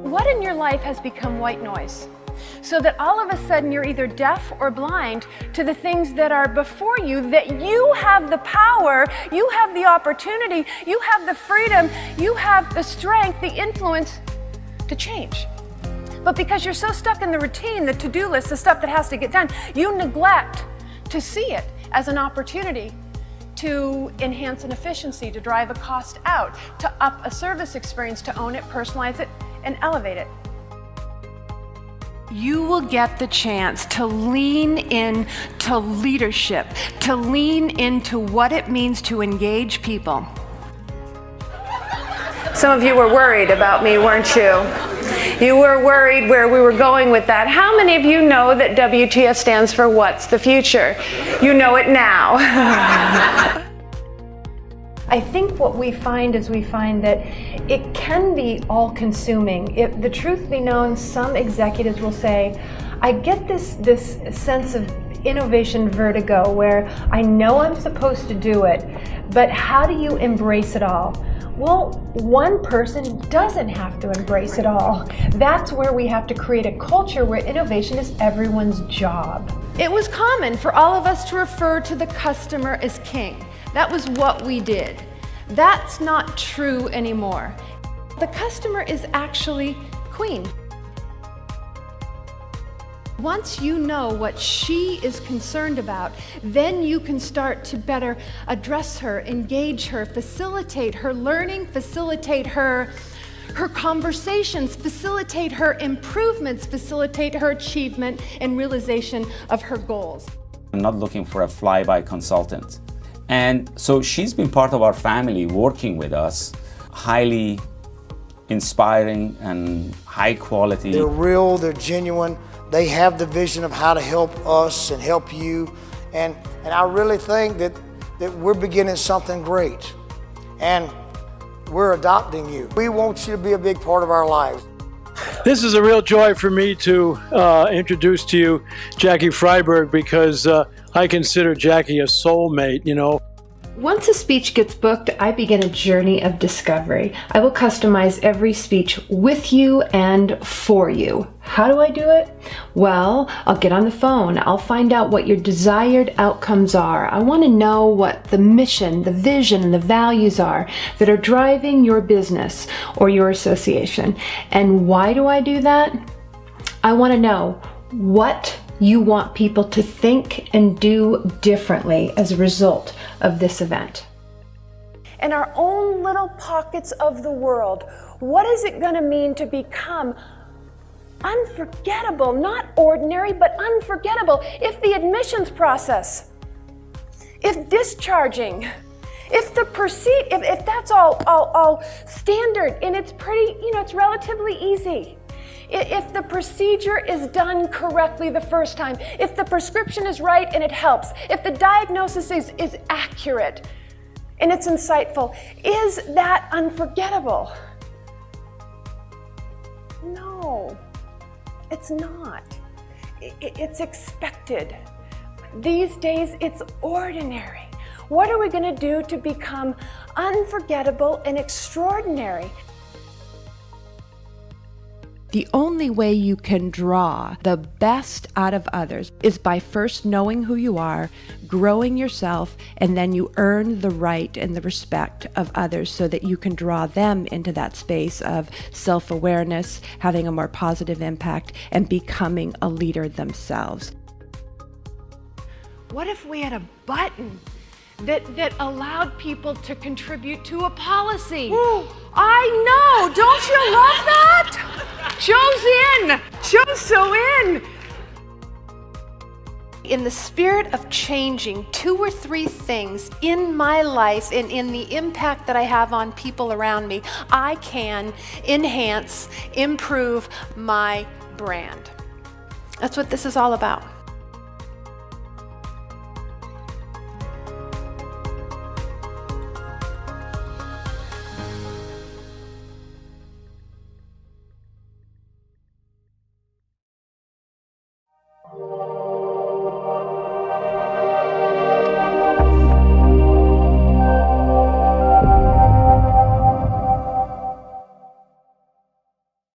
What in your life has become white noise? So that all of a sudden you're either deaf or blind to the things that are before you, that you have the power, you have the opportunity, you have the freedom, you have the strength, the influence to change. But because you're so stuck in the routine, the to-do list, the stuff that has to get done, you neglect to see it as an opportunity to enhance an efficiency, to drive a cost out, to up a service experience, to own it, personalize it, and elevate it. You will get the chance to lean into leadership, to lean into what it means to engage people. Some of you were worried about me, weren't you? You were worried where we were going with that. How many of you know that WTF stands for What's the Future? You know it now. I think what we find is that it can be all-consuming. If the truth be known, some executives will say, I get this sense of innovation vertigo where I know I'm supposed to do it, but how do you embrace it all? Well, one person doesn't have to embrace it all. That's where we have to create a culture where innovation is everyone's job. It was common for all of us to refer to the customer as king. That was what we did. That's not true anymore. The customer is actually queen. Once you know what she is concerned about, then you can start to better address her, engage her, facilitate her learning, facilitate her conversations, facilitate her improvements, facilitate her achievement and realization of her goals. I'm not looking for a fly-by consultant. And so she's been part of our family, working with us, highly inspiring and high quality. They're real, they're genuine. They have the vision of how to help us and help you. And I really think that we're beginning something great. And we're adopting you. We want you to be a big part of our lives. This is a real joy for me to introduce to you Jackie Freiberg, because I consider Jackie a soulmate, you know. Once a speech gets booked, I begin a journey of discovery. I will customize every speech with you and for you. How do I do it? Well, I'll get on the phone. I'll find out what your desired outcomes are. I want to know what the mission, the vision, and the values are that are driving your business or your association. And why do I do that? I want to know what you want people to think and do differently as a result of this event. In our own little pockets of the world, what is it going to mean to become unforgettable? Not ordinary, but unforgettable. If the admissions process, if discharging, if that's all standard and it's pretty, it's relatively easy. If the procedure is done correctly the first time, if the prescription is right and it helps, if the diagnosis is accurate and it's insightful, is that unforgettable? No, it's not. It's expected. These days, it's ordinary. What are we going to do to become unforgettable and extraordinary? The only way you can draw the best out of others is by first knowing who you are, growing yourself, and then you earn the right and the respect of others so that you can draw them into that space of self-awareness, having a more positive impact, and becoming a leader themselves. What if we had a button that allowed people to contribute to a policy? Woo. I know, don't you love that? Joe's so in. In the spirit of changing 2 or 3 things in my life and in the impact that I have on people around me, I can enhance, improve my brand. That's what this is all about.